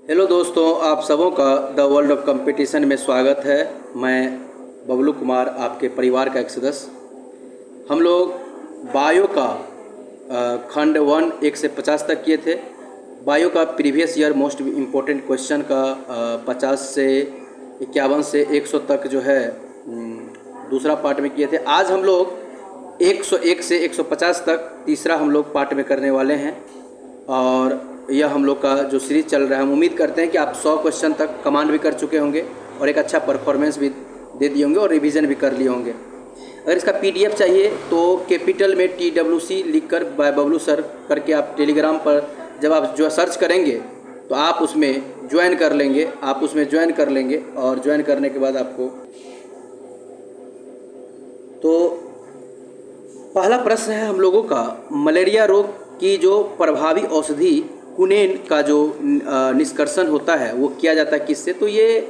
Hello दोस्तों, आप सबों का द वर्ल्ड ऑफ कंपटीशन में स्वागत है। मैं बबलू कुमार, आपके परिवार का एक सदस्य। हम लोग बायो का खंड 1 1 से 50 तक किए थे। बायो का previous year most important question का 50 से 51 से 100 तक जो है दूसरा पार्ट में किए थे। आज हम लोग 101 से 150 तक तीसरा हम लोग पार्ट में करने वाले हैं। और यह हम लोग का जो सीरीज़ चल रहा है, हम उम्मीद करते हैं कि आप 100 क्वेश्चन तक कमांड भी कर चुके होंगे और एक अच्छा परफॉर्मेंस भी दे दिए होंगे और रिवीजन भी कर लिए होंगे। अगर इसका पीडीएफ चाहिए तो कैपिटल में TWC लिखकर बाय बबलू सर करके आप टेलीग्राम पर जब आप जो सर्च करेंगे तो आप उसमें ज्वाइन कर लेंगे। और ज्वाइन करने के बाद आपको तो पहला प्रश्न है हम लोगों का, मलेरिया रोग की जो प्रभावी औषधि कुनेन का जो निष्कर्षण होता है वो किया जाता है किससे? तो ये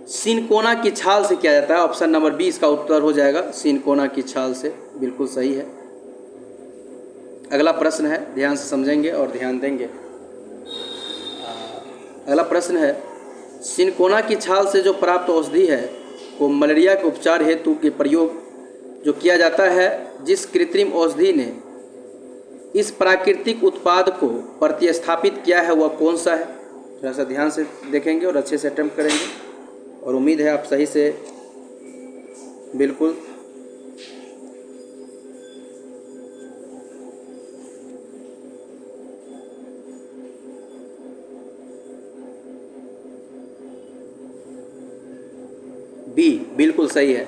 सिनकोना की छाल से किया जाता है। ऑप्शन नंबर बी इसका उत्तर हो जाएगा, सिनकोना की छाल से। बिल्कुल सही है। अगला प्रश्न है, ध्यान से समझेंगे और ध्यान देंगे। अगला प्रश्न है, सिनकोना की छाल से जो प्राप्त औषधि है वो मलेरिया के उपचार हेतु के प्रयोग जो किया जाता है, जिस कृत्रिम औषधि ने इस प्राकृतिक उत्पाद को प्रतिस्थापित किया है वह कौन सा है? थोड़ा सा ध्यान से देखेंगे और अच्छे से अटेम्प्ट करेंगे और उम्मीद है आप सही से बिल्कुल बी बिल्कुल सही है।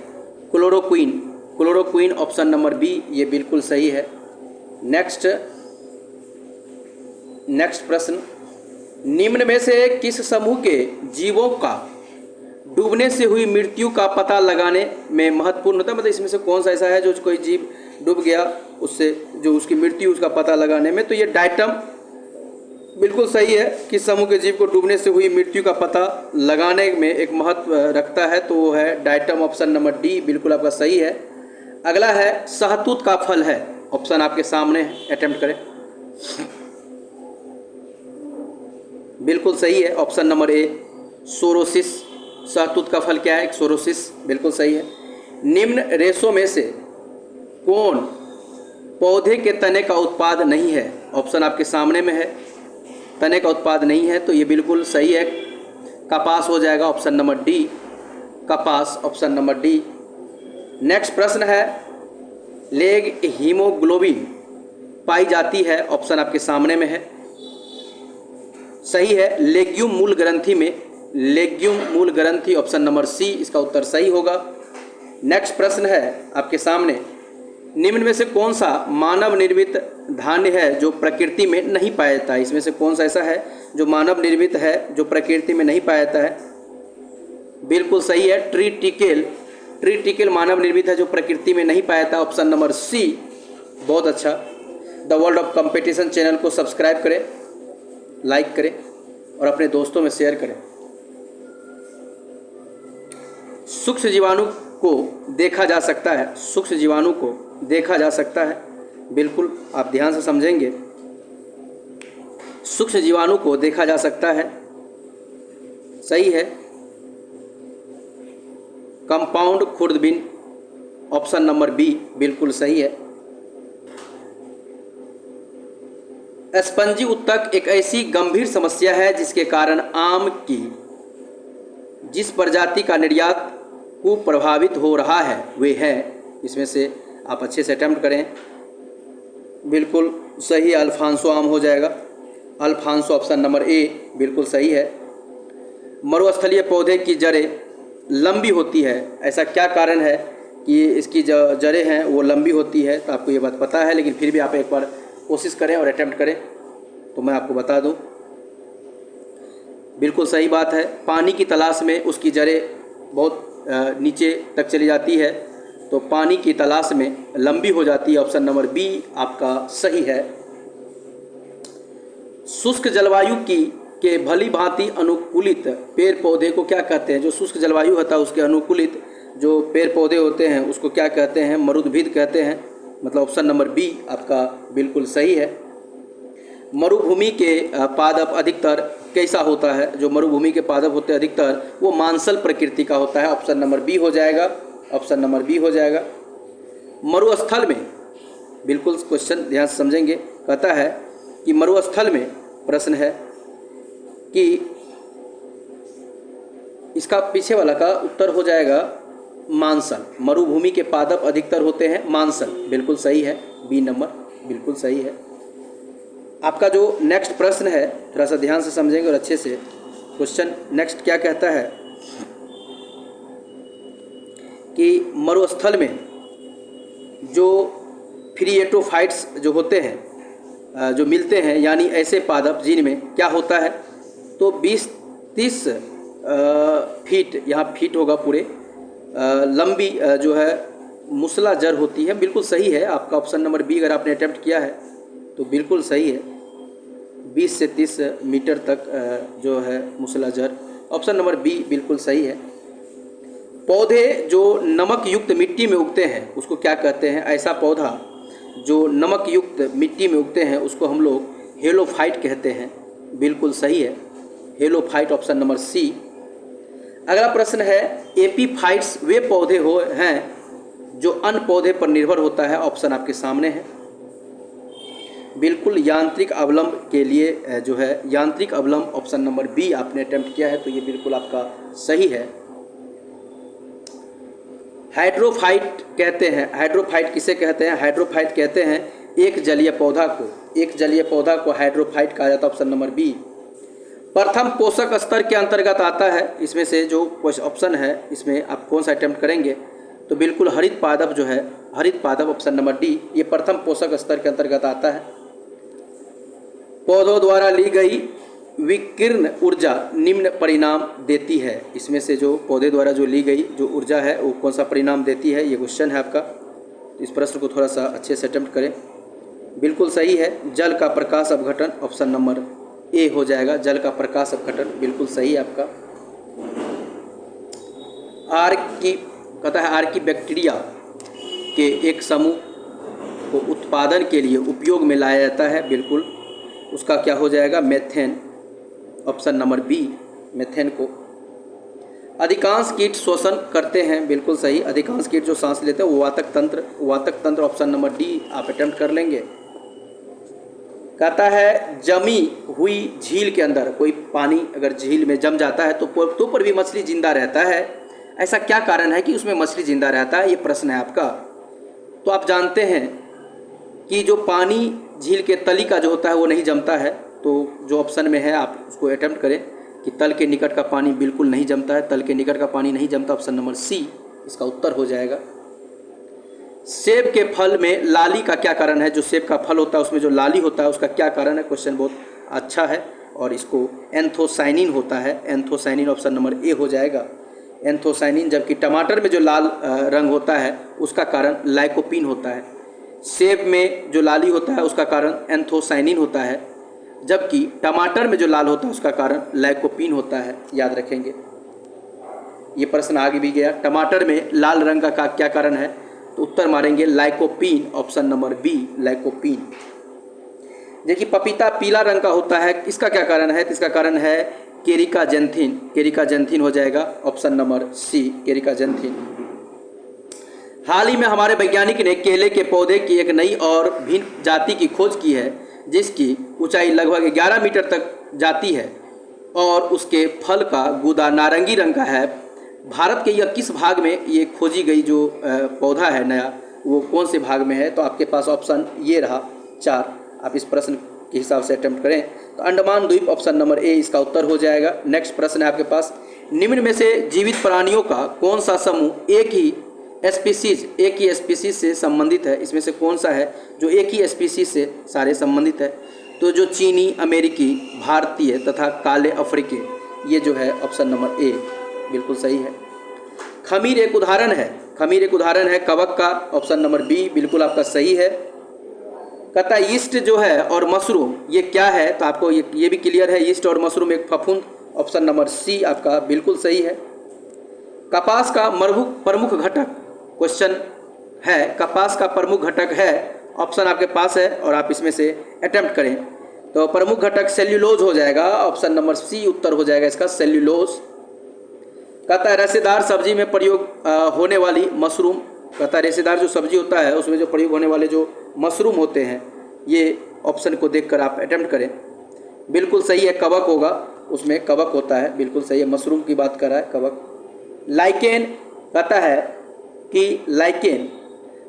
क्लोरोक्वीन ऑप्शन नंबर बी ये बिल्कुल सही है। नेक्स्ट प्रश्न, निम्न में से किस समूह के जीवों का डूबने से हुई मृत्यु का पता लगाने में महत्वपूर्ण होता है? मतलब इसमें से कौन सा ऐसा है जो कोई जीव डूब गया उससे जो उसकी मृत्यु उसका पता लगाने में? तो ये डायटम बिल्कुल सही है। किस समूह के जीव को डूबने से हुई मृत्यु का पता लगाने में एक महत्व रखता है तो वो है डायटम, ऑप्शन नंबर डी बिल्कुल आपका सही है। अगला है, शहतूत का फल है। ऑप्शन आपके सामने है, अटेम्प्ट करें। बिल्कुल सही है, ऑप्शन नंबर ए सोरोसिस। शहतूत का फल क्या है? सोरोसिस। बिल्कुल सही है। निम्न रेशों में से कौन पौधे के तने का उत्पाद नहीं है? ऑप्शन आपके सामने में है, तने का उत्पाद नहीं है तो ये बिल्कुल सही है, कपास हो जाएगा, ऑप्शन नंबर डी कपास, ऑप्शन नंबर डी। नेक्स्ट प्रश्न है, लेग हीमोग्लोबिन पाई जाती है? ऑप्शन आपके सामने में है, सही है, लेग्यूम मूल ग्रंथि में, लेग्यूम मूल ग्रंथि, ऑप्शन नंबर सी इसका उत्तर सही होगा। नेक्स्ट प्रश्न है आपके सामने, निम्न में से कौन सा मानव निर्मित धान्य है जो प्रकृति में नहीं पाया जाता है? इसमें से कौन सा ऐसा है जो मानव निर्मित है जो प्रकृति में नहीं पाया जाता है? बिल्कुल सही है, ट्री मानव निर्मित है जो प्रकृति में नहीं पाया जाता, ऑप्शन नंबर सी। बहुत अच्छा। The world of competition channel को सब्सक्राइब करें, लाइक करें और अपने दोस्तों में शेयर करें। सूक्ष्म जीवाणु को देखा जा सकता है, सूक्ष्म जीवाणु को देखा जा सकता है, बिल्कुल आप ध्यान से समझेंगे। सूक्ष्म जीवाणु को देखा जा सकता है, सही है। कंपाउंड खुर्दबीन, ऑप्शन नंबर बी बिल्कुल सही है। स्पंजी उत्तक एक ऐसी गंभीर समस्या है जिसके कारण आम की जिस प्रजाति का निर्यात को प्रभावित हो रहा है वे है, इसमें से आप अच्छे से अटेम्प्ट करें। बिल्कुल सही, अल्फांसो आम हो जाएगा, अल्फांसो, ऑप्शन नंबर ए बिल्कुल सही है। मरुस्थलीय पौधे की जड़ें लंबी होती है, ऐसा क्या कारण है कि इसकी जो जड़ें हैं वो लंबी होती है? तो आपको ये बात पता है, लेकिन फिर भी आप एक बार कोशिश करें और अटेम्प्ट करें तो मैं आपको बता दूं। बिल्कुल सही बात है, पानी की तलाश में उसकी जड़ें बहुत नीचे तक चली जाती है तो पानी की तलाश में लंबी हो जाती है, ऑप्शन नंबर बी आपका सही है। शुष्क जलवायु के भली भांति अनुकूलित पेड़ पौधे को क्या कहते हैं? जो शुष्क जलवायु होता है उसके अनुकूलित जो पेड़ पौधे होते हैं उसको क्या कहते हैं? मरुद्भिद कहते हैं, मतलब ऑप्शन नंबर बी आपका बिल्कुल सही है। मरुभूमि के पादप अधिकतर कैसा होता है? जो मरुभूमि के पादप होते हैं अधिकतर वो मांसल प्रकृति का होता है। ऑप्शन नंबर बी हो जाएगा, ऑप्शन नंबर बी हो जाएगा। मरुस्थल में, बिल्कुल क्वेश्चन ध्यान से समझेंगे, कहता है कि मरुस्थल में, प्रश्न है कि इसका पीछे वाला का उत्तर हो जाएगा मांसल। मरुभूमि के पादप अधिकतर होते हैं मांसल, बिल्कुल सही है, बी नंबर बिल्कुल सही है। आपका जो नेक्स्ट प्रश्न है थोड़ा सा ध्यान से समझेंगे और अच्छे से। क्वेश्चन नेक्स्ट क्या कहता है कि मरुस्थल में जो फिरिएटोफाइट्स जो होते हैं, जो मिलते हैं, यानी ऐसे पादप जिनमें क्या होता है, तो 20-30 फीट, यहाँ फीट होगा पूरे, लंबी जो है मुसला जड़ होती है। बिल्कुल सही है आपका ऑप्शन नंबर बी। अगर आपने अटेम्प्ट किया है तो बिल्कुल सही है, 20 से 30 मीटर तक जो है मुसला जड़। ऑप्शन नंबर बी बिल्कुल सही है। पौधे जो नमक युक्त मिट्टी में उगते हैं उसको क्या कहते हैं? ऐसा पौधा जो नमक युक्त मिट्टी में उगते हैं उसको हम लोग हेलोफाइट कहते हैं, बिल्कुल सही है, हेलोफाइट, ऑप्शन नंबर सी। अगला प्रश्न है, एपीफाइट्स वे पौधे हैं जो अन्य पौधे पर निर्भर होता है। ऑप्शन आपके सामने है, बिल्कुल यांत्रिक अवलंब के लिए जो है यांत्रिक अवलंब, ऑप्शन नंबर बी आपने अटेम्प्ट किया है तो ये बिल्कुल आपका सही है। हाइड्रोफाइट कहते हैं, हाइड्रोफाइट किसे कहते हैं? हाइड्रोफाइट कहते हैं एक जलीय पौधा को, एक जलीय पौधा को हाइड्रोफाइट कहा जाता है, ऑप्शन नंबर बी। प्रथम पोषक स्तर के अंतर्गत आता है, इसमें से जो ऑप्शन है इसमें आप कौन सा अटेम्प्ट करेंगे? तो बिल्कुल हरित पादप जो है, हरित पादप, ऑप्शन नंबर डी, ये प्रथम पोषक स्तर के अंतर्गत आता है। पौधों द्वारा ली गई विकिरण ऊर्जा निम्न परिणाम देती है, इसमें से जो पौधे द्वारा जो ली गई जो ऊर्जा है वो कौन सा परिणाम देती है? ये क्वेश्चन है आपका, तो इस प्रश्न को थोड़ा सा अच्छे से अटेम्प्ट करें। बिल्कुल सही है, जल का प्रकाश अपघटन, ऑप्शन नंबर ए हो जाएगा, जल का प्रकाश अपघटन, बिल्कुल सही है आपका। कहता है आर्कीबैक्टीरिया के एक समूह को उत्पादन के लिए उपयोग में लाया जाता है, बिल्कुल उसका क्या हो जाएगा? Methane, option number B, methane को। अधिकांश कीट शोषण करते हैं, बिल्कुल सही, अधिकांश कीट जो सांस लेते हैं वो वातक तंत्र, ऑप्शन नंबर डी आप अटेम्प्ट कर लेंगे। कहता है जमी हुई झील के अंदर कोई पानी अगर झील में जम जाता है तो पर भी मछली जिंदा रहता है, ऐसा क्या कारण है कि उसमें मछली जिंदा रहता है? ये प्रश्न है आपका। तो आप जानते हैं कि जो पानी झील के तली का जो होता है वो नहीं जमता है, तो जो ऑप्शन में है आप उसको अटेम्प्ट करें कि तल के निकट का पानी बिल्कुल नहीं जमता है, तल के निकट का पानी नहीं जमता, ऑप्शन नंबर सी इसका उत्तर हो जाएगा। सेब के फल में लाली का क्या कारण है? जो सेब का फल होता है उसमें जो लाली होता है उसका क्या कारण है? क्वेश्चन बहुत अच्छा है और इसको एंथोसाइनिन होता है, एंथोसाइनिन, ऑप्शन नंबर ए हो जाएगा, एंथोसाइनिन। जबकि टमाटर में जो लाल रंग होता है उसका कारण लाइकोपीन होता है। सेब में जो लाली होता है उसका कारण एंथोसाइनिन होता है, जबकि टमाटर में जो लाल होता है उसका कारण लाइकोपीन होता है, याद रखेंगे। ये प्रश्न आगे भी गया, टमाटर में लाल रंग का क्या कारण है? तो उत्तर मारेंगे lycopene, option number B, lycopene. देखिए पपीता पीला रंग का होता है, इसका क्या कारण है? तो इसका कारण है केरिकाजेंथिन, केरिकाजेंथिन हो जाएगा, ऑप्शन नंबर सी, केरिकाजेंथिन। हाल ही में हमारे वैज्ञानिक ने केले के पौधे की एक नई और भिन्न जाति की खोज की है जिसकी ऊंचाई लगभग 11 मीटर तक जाती है और उसके फल का गूदा नारंगी रंग का है। भारत के यह किस भाग में ये खोजी गई जो पौधा है नया, वो कौन से भाग में है? तो आपके पास ऑप्शन ये रहा 4, आप इस प्रश्न के हिसाब से अटेम्प्ट करें तो अंडमान द्वीप, ऑप्शन नंबर ए इसका उत्तर हो जाएगा। नेक्स्ट प्रश्न है आपके पास, निम्न में से जीवित प्राणियों का कौन सा समूह एक ही स्पीसीज से संबंधित है? इसमें से कौन सा है जो एक ही स्पीसीज से सारे संबंधित है? तो जो चीनी, अमेरिकी, भारतीय तथा काले अफ्रीकी, ये जो है ऑप्शन नंबर ए बिल्कुल सही है। खमीर एक उदाहरण है, खमीर एक उदाहरण है कवक का, ऑप्शन नंबर बी बिल्कुल आपका सही है। कहता है यीस्ट जो है और मशरूम ये क्या है? तो आपको ये भी क्लियर है, यीस्ट और मशरूम एक फफूंद, ऑप्शन नंबर सी आपका बिल्कुल सही है। कपास का प्रमुख घटक, क्वेश्चन है कपास का प्रमुख घटक है, ऑप्शन आपके पास है और आप इसमें से अटेम्प्ट करें। तो प्रमुख घटक सेल्यूलोज हो जाएगा, ऑप्शन नंबर सी उत्तर हो जाएगा इसका, सेल्यूलोज। कहता है रेशेदार सब्जी में प्रयोग होने वाली मशरूम, कहता है रेशेदार जो सब्जी होता है उसमें जो प्रयोग होने वाले जो मशरूम होते हैं, ये ऑप्शन को देखकर आप अटेम्प्ट करें। बिल्कुल सही है, कवक होगा, उसमें कवक होता है, बिल्कुल सही है, मशरूम की बात कर रहा है, कवक। लाइकेन, कहता है कि लाइकेन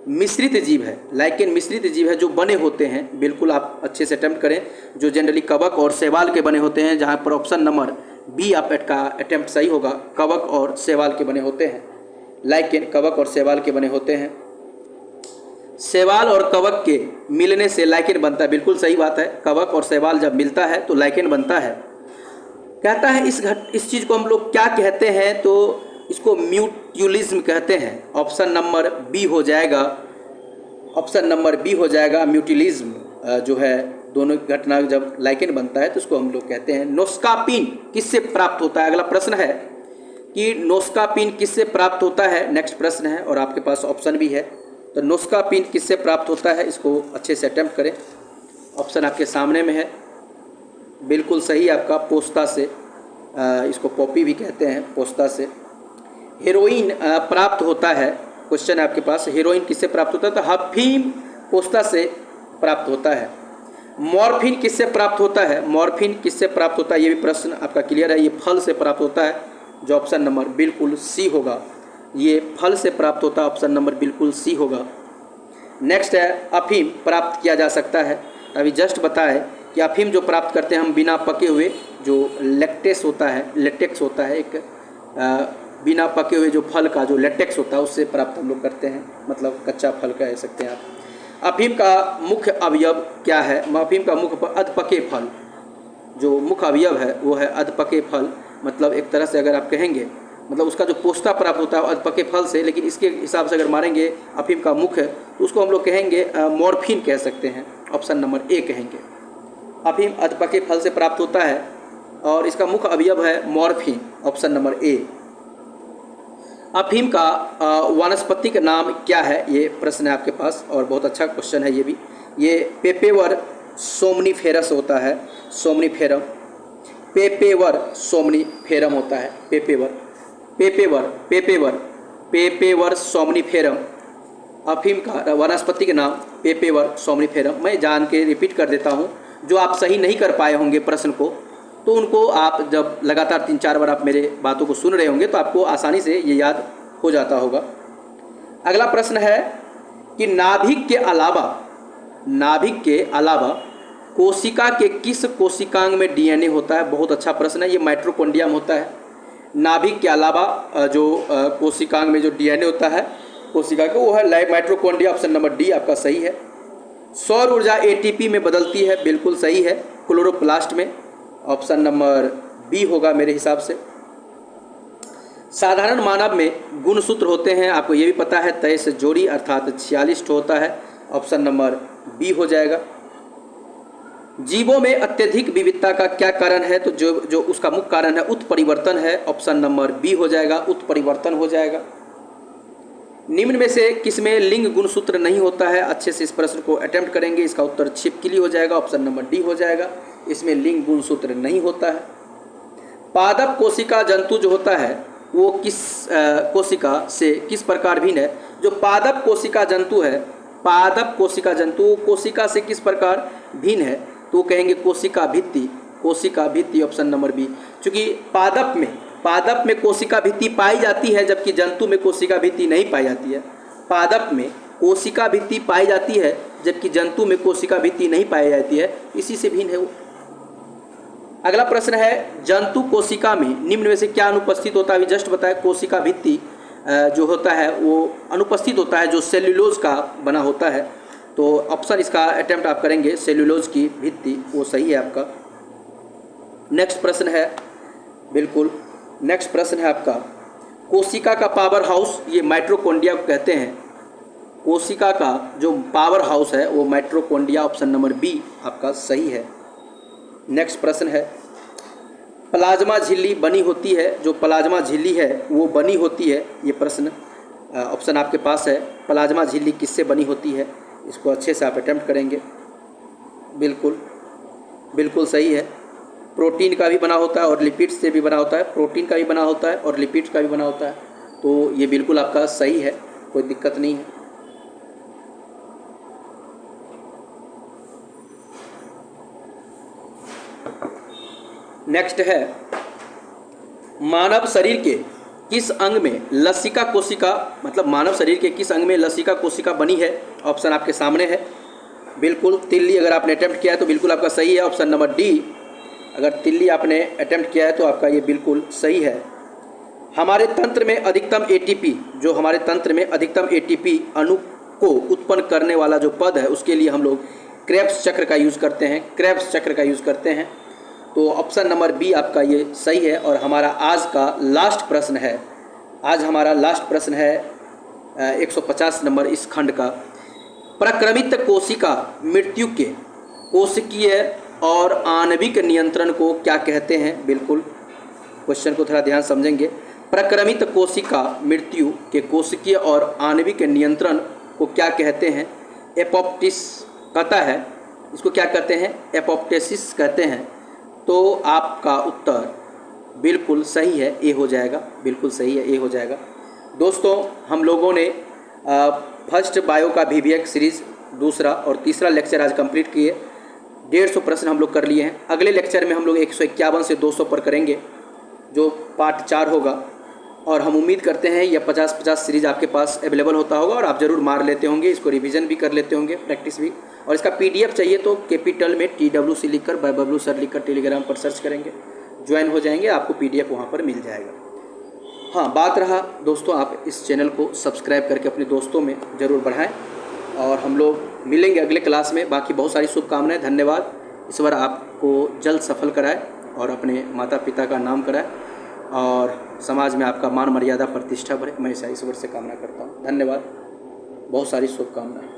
मिश्रित जीव है, लाइकेन मिश्रित जीव है जो बने होते हैं, बिल्कुल आप अच्छे से अटेम्प्ट करें, जो जनरली कवक और शैवाल के बने होते हैं, जहाँ पर ऑप्शन नंबर बी आपका अटेम्प्ट सही होगा, कवक और शैवाल के बने होते हैं। लाइकेन कवक और शैवाल के बने होते हैं। शैवाल और कवक के मिलने से लाइकेन बनता है, बिल्कुल सही बात है, कवक और शैवाल जब मिलता है तो लाइकेन बनता है। कहता है इस चीज़ को हम लोग क्या कहते हैं, तो इसको म्यूट्यूलिज्म कहते हैं, ऑप्शन नंबर बी हो जाएगा, ऑप्शन नंबर बी हो जाएगा म्यूटिलिज्म। जो है दोनों घटना जब लाइकेन बनता है तो उसको हम लोग कहते हैं। नोस्कापिन किससे प्राप्त होता है, अगला प्रश्न है कि नोस्कापिन किससे प्राप्त होता है, नेक्स्ट प्रश्न है और आपके पास ऑप्शन भी है। तो नोस्कापिन किससे प्राप्त होता है, इसको अच्छे से अटेम्प्ट करें, ऑप्शन आपके सामने में है, बिल्कुल सही आपका, पोस्ता से, इसको पॉपी भी कहते हैं, पोस्ता से। हेरोइन प्राप्त होता है, क्वेश्चन है आपके पास, हेरोइन किससे प्राप्त होता है, तो अफीम पोस्ता से प्राप्त होता है। मॉर्फिन किससे प्राप्त होता है, मॉर्फिन किससे प्राप्त होता है, ये भी प्रश्न आपका क्लियर है, ये फल से प्राप्त होता है, जो ऑप्शन नंबर बिल्कुल सी होगा, ये फल से प्राप्त होता है, ऑप्शन नंबर बिल्कुल सी होगा। नेक्स्ट है अफीम प्राप्त किया जा सकता है, अभी जस्ट बताए कि अफीम जो प्राप्त करते हैं हम बिना पके हुए, जो लेटेक्स होता है एक बिना पके हुए जो फल का जो लेटेक्स होता है उससे प्राप्त हम लोग करते हैं, मतलब कच्चा फल कह सकते हैं आप। अफीम का मुख्य अवयव क्या है, अफीम का मुख्य अधपके फल, जो मुख्य अवयव है वो है अधपके फल, मतलब एक तरह से अगर आप कहेंगे मतलब उसका जो पोस्ता प्राप्त होता है अधपके फल से, लेकिन इसके हिसाब से अगर मारेंगे अफीम का मुख्य तो उसको हम लोग कहेंगे मॉर्फिन कह सकते हैं, ऑप्शन नंबर ए कहेंगे। अफीम अधपके फल से प्राप्त होता है और इसका मुख्य अवयव है मॉर्फिन, ऑप्शन नंबर ए। अफीम का वनस्पति का नाम क्या है, ये प्रश्न है आपके पास और बहुत अच्छा क्वेश्चन है ये भी। ये पेपेवर सोमनीफेरस होता है, सोमनीफेरम, पेपेवर सोमनीफेरम होता है, पेपेवर सोमनीफेरम। अफीम का वनस्पति का नाम पेपेवर सोमनीफेरम। मैं जान के रिपीट कर देता हूँ, जो आप सही नहीं कर पाए होंगे प्रश्न को तो उनको आप जब लगातार 3-4 बार आप मेरे बातों को सुन रहे होंगे तो आपको आसानी से ये याद हो जाता होगा। अगला प्रश्न है कि नाभिक के अलावा कोशिका के किस कोशिकांग में डीएनए होता है, बहुत अच्छा प्रश्न है, ये माइटोकॉन्ड्रिया में होता है। नाभिक के अलावा जो कोशिकांग में जो डीएनए होता है कोशिका का वो है माइटोकॉन्ड्रिया, ऑप्शन नंबर डी आपका सही है। सौर ऊर्जा एटीपी में बदलती है, बिल्कुल सही है, क्लोरोप्लास्ट में, ऑप्शन नंबर बी होगा मेरे हिसाब से। साधारण मानव में गुणसूत्र होते हैं, आपको ये भी पता है, 23 जोड़ी अर्थात 46 होता है, ऑप्शन नंबर बी हो जाएगा। जीवों में अत्यधिक विविधता का क्या कारण है, तो जो उसका मुख्य कारण है उत्परिवर्तन है, ऑप्शन नंबर बी हो जाएगा, उत्परिवर्तन हो जाएगा। निम्न में से किसमें लिंग गुणसूत्र नहीं होता है, अच्छे से इस प्रश्न को अटेम्प्ट करेंगे, इसका उत्तर छिपकली हो जाएगा, ऑप्शन नंबर डी हो जाएगा, इसमें लिंग गुणसूत्र नहीं होता है। पादप कोशिका जंतु जो होता है वो किस कोशिका से किस प्रकार भिन्न है, जो पादप कोशिका जंतु है, पादप कोशिका जंतु कोशिका से किस प्रकार भिन्न है, तो कहेंगे कोशिका भित्ति, ऑप्शन नंबर बी। चूँकि पादप में कोशिका भित्ति पाई जाती है जबकि जंतु में कोशिका भित्ति नहीं पाई जाती है। पादप में कोशिका भित्ति पाई जाती है जबकि जंतु में कोशिका भित्ति नहीं पाई जाती है, इसी से भिन्न है वो। अगला प्रश्न है जंतु कोशिका में निम्न में से क्या अनुपस्थित होता है, अभी जस्ट बताया, कोशिका भित्ति जो होता है वो अनुपस्थित होता है, जो सेल्यूलोज का बना होता है, तो ऑप्शन इसका अटेम्प्ट आप करेंगे सेल्यूलोज की भित्ति, वो सही है आपका। नेक्स्ट प्रश्न है, बिल्कुल नेक्स्ट प्रश्न है आपका, कोशिका का पावर हाउस, ये माइटोकॉन्ड्रिया को कहते हैं, कोशिका का जो पावर हाउस है वो माइटोकॉन्ड्रिया, ऑप्शन नंबर बी आपका सही है। नेक्स्ट प्रश्न है प्लाज्मा झिल्ली बनी होती है, जो प्लाज्मा झिल्ली है वो बनी होती है, ये प्रश्न ऑप्शन आपके पास है, प्लाज्मा झिल्ली किससे बनी होती है, इसको अच्छे से आप अटेम्प्ट करेंगे, बिल्कुल बिल्कुल सही है। प्रोटीन का भी बना होता है और लिपिड्स से भी बना होता है, प्रोटीन का भी बना होता है और लिपिड्स का भी बना होता है, तो ये बिल्कुल आपका सही है, कोई दिक्कत नहीं है। नेक्स्ट है, मानव शरीर के किस अंग में लसिका कोशिका, मतलब मानव शरीर के किस अंग में लसिका कोशिका बनी है? ऑप्शन आपके सामने है। बिल्कुल तिल्ली, अगर आपने अटेम्प्ट किया है तो बिल्कुल आपका सही है, ऑप्शन नंबर डी। अगर तिल्ली आपने अटेम्प्ट किया है तो आपका ये बिल्कुल सही है। हमारे तंत्र में अधिकतम एटीपी, जो हमारे तंत्र में अधिकतम एटीपी अणु को उत्पन्न करने वाला जो पद है, उसके लिए हम लोग क्रेब्स चक्र का यूज़ करते हैं, क्रेब्स चक्र का यूज़ करते हैं। तो ऑप्शन नंबर बी आपका ये सही है। और हमारा आज का लास्ट प्रश्न है, आज हमारा लास्ट प्रश्न है 150 नंबर इस खंड का। प्रक्रमित कोशिका मृत्यु के कोशिकीय और आणविक नियंत्रण को क्या कहते हैं? बिल्कुल क्वेश्चन को थोड़ा ध्यान समझेंगे। प्रक्रमित कोशिका मृत्यु के कोशिकीय और आणविक नियंत्रण को क्या कहते हैं? एपोप्टिस कहता है, इसको क्या कहते हैं? एपोप्टेसिस कहते हैं। तो आपका उत्तर बिल्कुल सही है, ए हो जाएगा, बिल्कुल सही है, ए हो जाएगा। दोस्तों, हम लोगों ने फर्स्ट बायो का VBAC सीरीज़ दूसरा और तीसरा लेक्चर आज कंप्लीट किए। 150 प्रश्न हम लोग कर लिए हैं। अगले लेक्चर में हम लोग 151 से 200 पर करेंगे, जो पार्ट 4 होगा। और हम उम्मीद करते हैं यह 50-50 सीरीज़ आपके पास अवेलेबल होता होगा और आप ज़रूर मार लेते होंगे, इसको रिवीजन भी कर लेते होंगे, प्रैक्टिस भी। और इसका PDF चाहिए तो कैपिटल में TWC लिखकर, बाय बबलू सर लिखकर टेलीग्राम पर सर्च करेंगे, ज्वाइन हो जाएंगे, आपको PDF वहाँ पर मिल जाएगा। हाँ, बात रहा दोस्तों, आप इस चैनल को सब्सक्राइब करके अपने दोस्तों में ज़रूर बढ़ाएं। और हम लोग मिलेंगे अगले क्लास में। बाकी बहुत सारी शुभकामनाएं, धन्यवाद। ईश्वर आपको जल्द सफल कराए और अपने माता पिता का नाम कराए और समाज में आपका मान मर्यादा प्रतिष्ठा बढ़े। मैं ऐसा ईश्वर से कामना करता हूँ। धन्यवाद, बहुत सारी शुभकामनाएं।